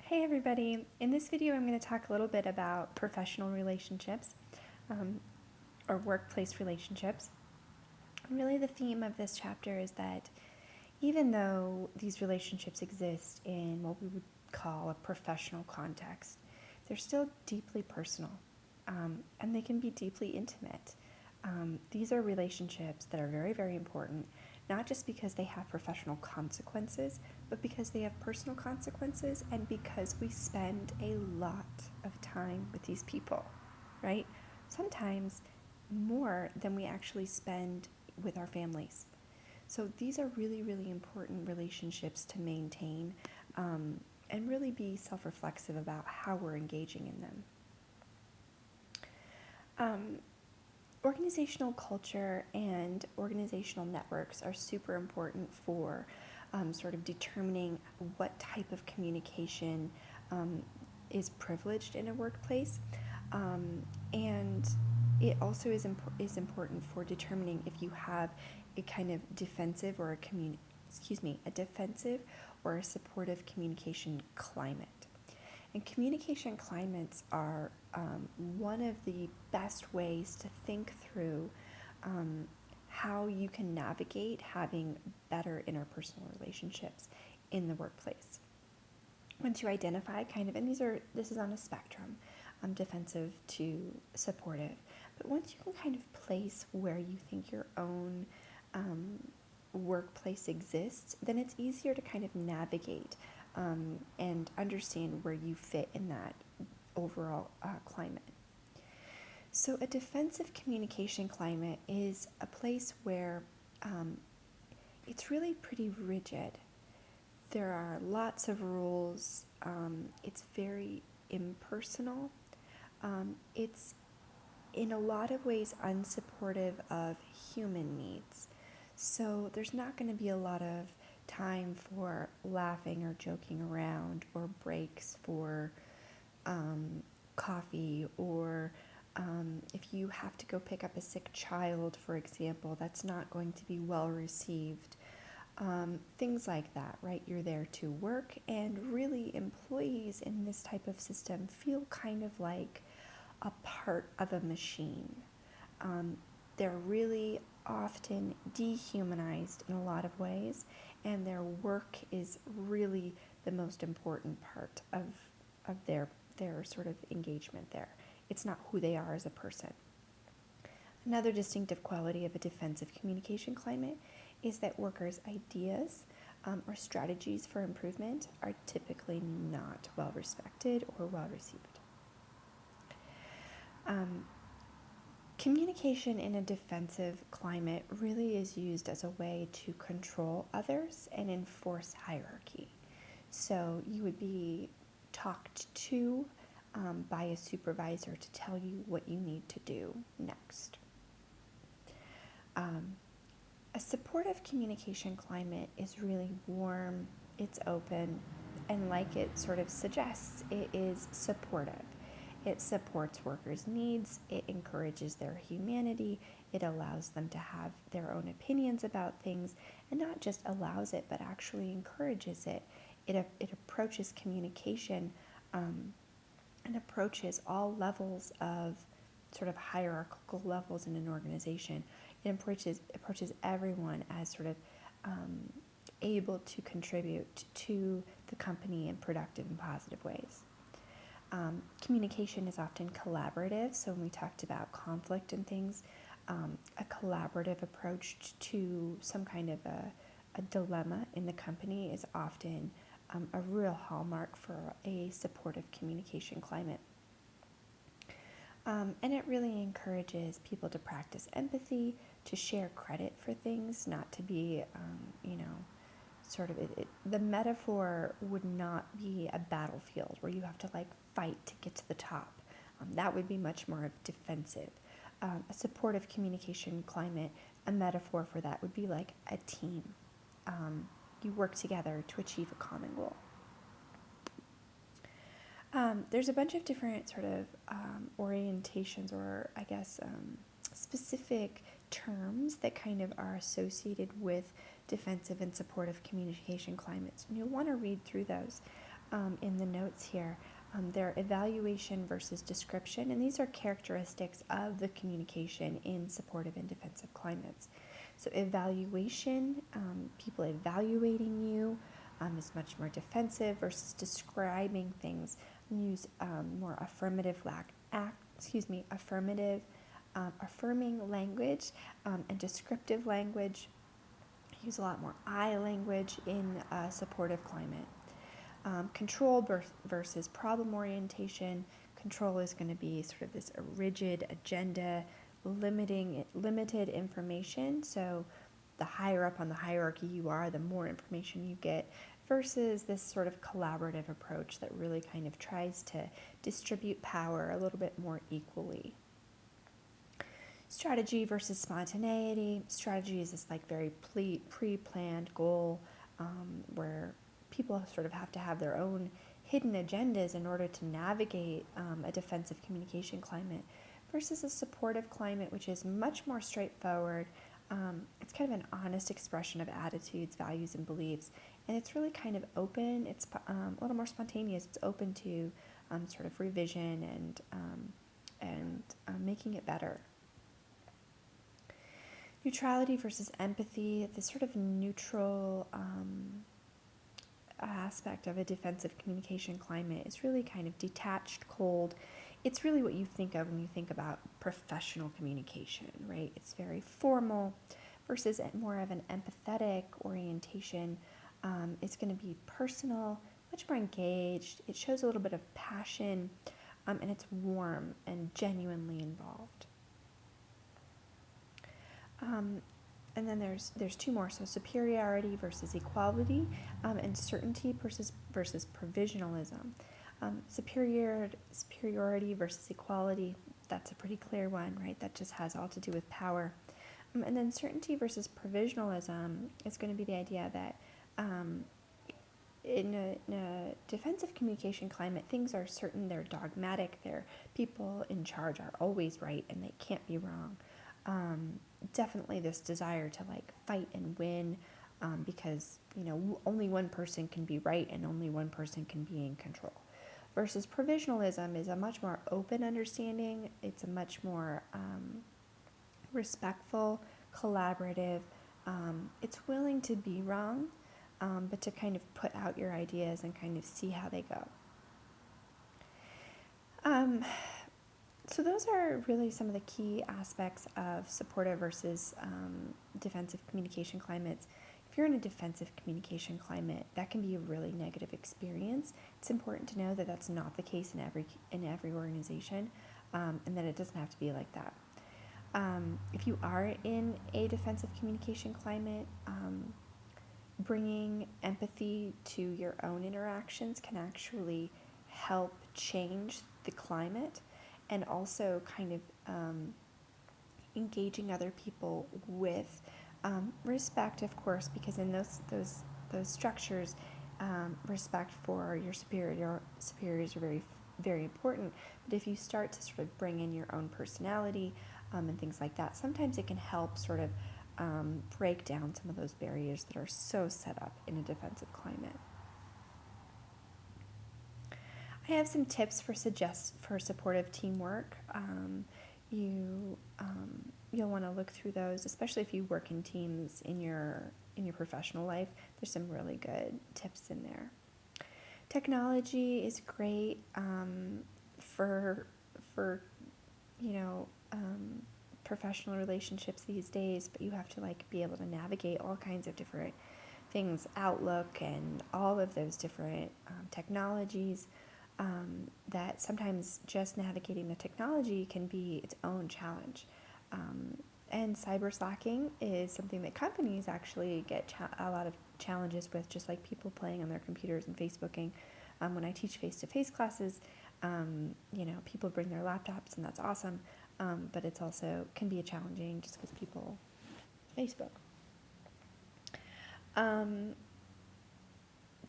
Hey everybody, in this video I'm going to talk a little bit about professional relationships or workplace relationships. And really the theme of this chapter is that even though these relationships exist in what we would call a professional context, they're still deeply personal and they can be deeply intimate. These are relationships that are very, very important, not just because they have professional consequences, but because they have personal consequences and because we spend a lot of time with these people, right? Sometimes more than we actually spend with our families. So these are really, really important relationships to maintain and really be self-reflexive about how we're engaging in them. Organizational culture and organizational networks are super important for sort of determining what type of communication is privileged in a workplace. And it also is important for determining if you have a kind of defensive or a defensive or a supportive communication climate. And communication climates are one of the best ways to think through how you can navigate having better interpersonal relationships in the workplace. Once you identify and this is on a spectrum, defensive to supportive, but once you can kind of place where you think your own workplace exists, then it's easier to kind of navigate and understand where you fit in that overall climate. So a defensive communication climate is a place where it's really pretty rigid. There are lots of rules. It's very impersonal. It's in a lot of ways unsupportive of human needs. So there's not going to be a lot of time for laughing or joking around or breaks for coffee or if you have to go pick up a sick child, for example, that's not going to be well received. Things like that, right? You're there to work, and really employees in this type of system feel kind of like a part of a machine. They're really often dehumanized in a lot of ways, and their work is really the most important part of their sort of engagement there. It's not who they are as a person. Another distinctive quality of a defensive communication climate is that workers' ideas or strategies for improvement are typically not well respected or well received. Communication in a defensive climate really is used as a way to control others and enforce hierarchy. So you would be talked to by a supervisor to tell you what you need to do next. A supportive communication climate is really warm, it's open, and like it sort of suggests, it is supportive. It supports workers' needs, it encourages their humanity, it allows them to have their own opinions about things, and not just allows it, but actually encourages it. It approaches communication and approaches all levels of sort of hierarchical levels in an organization. It approaches everyone as sort of able to contribute to the company in productive and positive ways. Communication is often collaborative, so when we talked about conflict and things, a collaborative approach to some kind of a dilemma in the company is often a real hallmark for a supportive communication climate. And it really encourages people to practice empathy, to share credit for things, not to be, the metaphor would not be a battlefield where you have to fight to get to the top. That would be much more defensive. A supportive communication climate, a metaphor for that would be like a team. You work together to achieve a common goal. There's a bunch of different sort of orientations or specific terms that kind of are associated with defensive and supportive communication climates. And you'll want to read through those. in the notes here. They're evaluation versus description, and these are characteristics of the communication in supportive and defensive climates. So evaluation, people evaluating you, is much more defensive versus describing things. Use more affirmative affirming language and descriptive language. Use a lot more I language in a supportive climate. Control versus problem orientation. Control is going to be sort of this rigid agenda, limited information. So the higher up on the hierarchy you are, the more information you get, versus this sort of collaborative approach that really kind of tries to distribute power a little bit more equally. Strategy versus spontaneity. Strategy is this like very pre-planned goal where people sort of have to have their own hidden agendas in order to navigate a defensive communication climate, versus a supportive climate, which is much more straightforward. It's kind of an honest expression of attitudes, values, and beliefs, and it's really kind of open. It's a little more spontaneous. It's open to sort of revision and making it better. Neutrality versus empathy. This sort of neutral aspect of a defensive communication climate is really kind of detached, cold. It's really what you think of when you think about professional communication, right? It's very formal versus more of an empathetic orientation. It's going to be personal, much more engaged. It shows a little bit of passion, and it's warm and genuinely involved. And then there's two more. So superiority versus equality, and certainty versus provisionalism. Superiority versus equality, that's a pretty clear one, right? That just has all to do with power. And then certainty versus provisionalism is going to be the idea that in a defensive communication climate, things are certain, they're dogmatic, they're people in charge are always right and they can't be wrong. Definitely this desire to like fight and win, because only one person can be right and only one person can be in control. Versus provisionalism is a much more open understanding. It's a much more respectful, collaborative. It's willing to be wrong, but to kind of put out your ideas and kind of see how they go. So those are really some of the key aspects of supportive versus defensive communication climates. If you're in a defensive communication climate, that can be a really negative experience. It's important to know that that's not the case in every organization, and that it doesn't have to be like that. If you are in a defensive communication climate, bringing empathy to your own interactions can actually help change the climate, and also kind of engaging other people with respect, of course, because in those structures, respect for your superiors are very, very important. But if you start to sort of bring in your own personality and things like that, sometimes it can help sort of break down some of those barriers that are so set up in a defensive climate. I have some tips for supportive teamwork. You'll want to look through those, especially if you work in teams in your professional life. There's some really good tips in there. Technology is great for professional relationships these days, but you have to be able to navigate all kinds of different things, Outlook and all of those different technologies. That sometimes just navigating the technology can be its own challenge. And cyber slacking is something that companies actually get a lot of challenges with, just like people playing on their computers and Facebooking. When I teach face-to-face classes, people bring their laptops, and that's awesome, but it's also can be challenging just because people Facebook.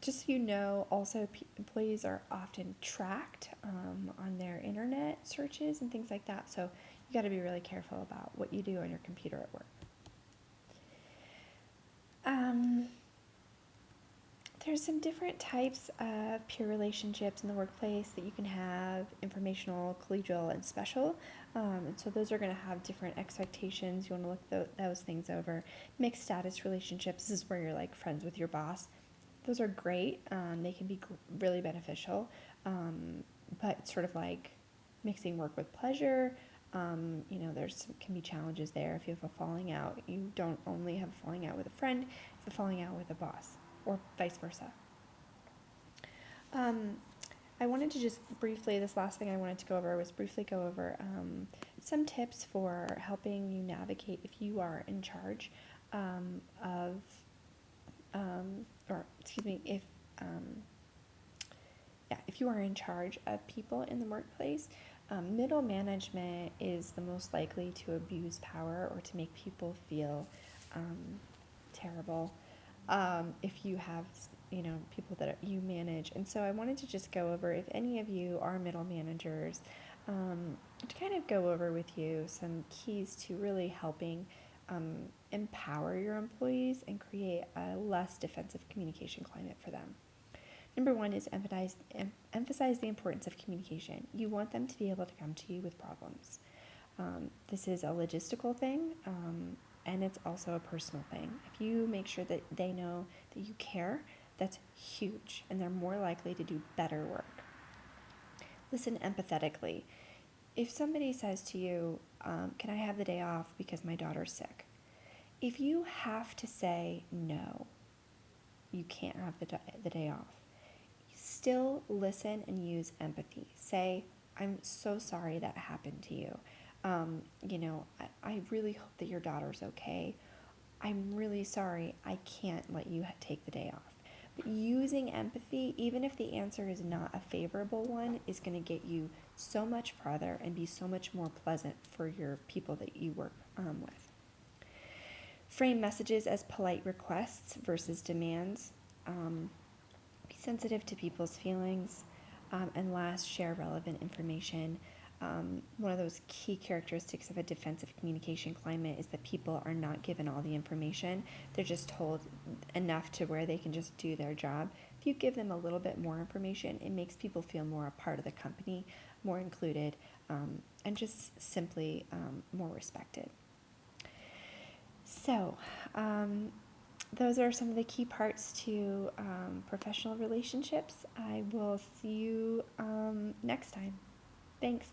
Just so you know, also employees are often tracked on their internet searches and things like that, so you got to be really careful about what you do on your computer at work. There's some different types of peer relationships in the workplace that you can have: informational, collegial, and special. And so those are going to have different expectations. You want to look those things over. Mixed status relationships, this is where you're like friends with your boss. Those are great. They can be really beneficial, but sort of like mixing work with pleasure. Can be challenges there. If you have a falling out, you don't only have a falling out with a friend, you have a falling out with a boss, or vice versa. I wanted to just briefly, this last thing I wanted to go over was briefly go over some tips for helping you navigate if you are in charge if you are in charge of people in the workplace. Middle management is the most likely to abuse power or to make people feel terrible if you have people that you manage. And so I wanted to just go over, if any of you are middle managers, to kind of go over with you some keys to really helping empower your employees and create a less defensive communication climate for them. Number one is emphasize the importance of communication. You want them to be able to come to you with problems. This is a logistical thing, and it's also a personal thing. If you make sure that they know that you care, that's huge, and they're more likely to do better work. Listen empathetically. If somebody says to you, can I have the day off because my daughter's sick? If you have to say no, you can't have the day off, still listen and use empathy. Say, I'm so sorry that happened to you. I really hope that your daughter's okay. I'm really sorry I can't let you take the day off. But using empathy, even if the answer is not a favorable one, is going to get you so much farther and be so much more pleasant for your people that you work with. Frame messages as polite requests versus demands. Be sensitive to people's feelings. And last, share relevant information. One of those key characteristics of a defensive communication climate is that people are not given all the information. They're just told enough to where they can just do their job. If you give them a little bit more information, it makes people feel more a part of the company, more included, and just simply more respected. So, those are some of the key parts to professional relationships. I will see you next time. Thanks.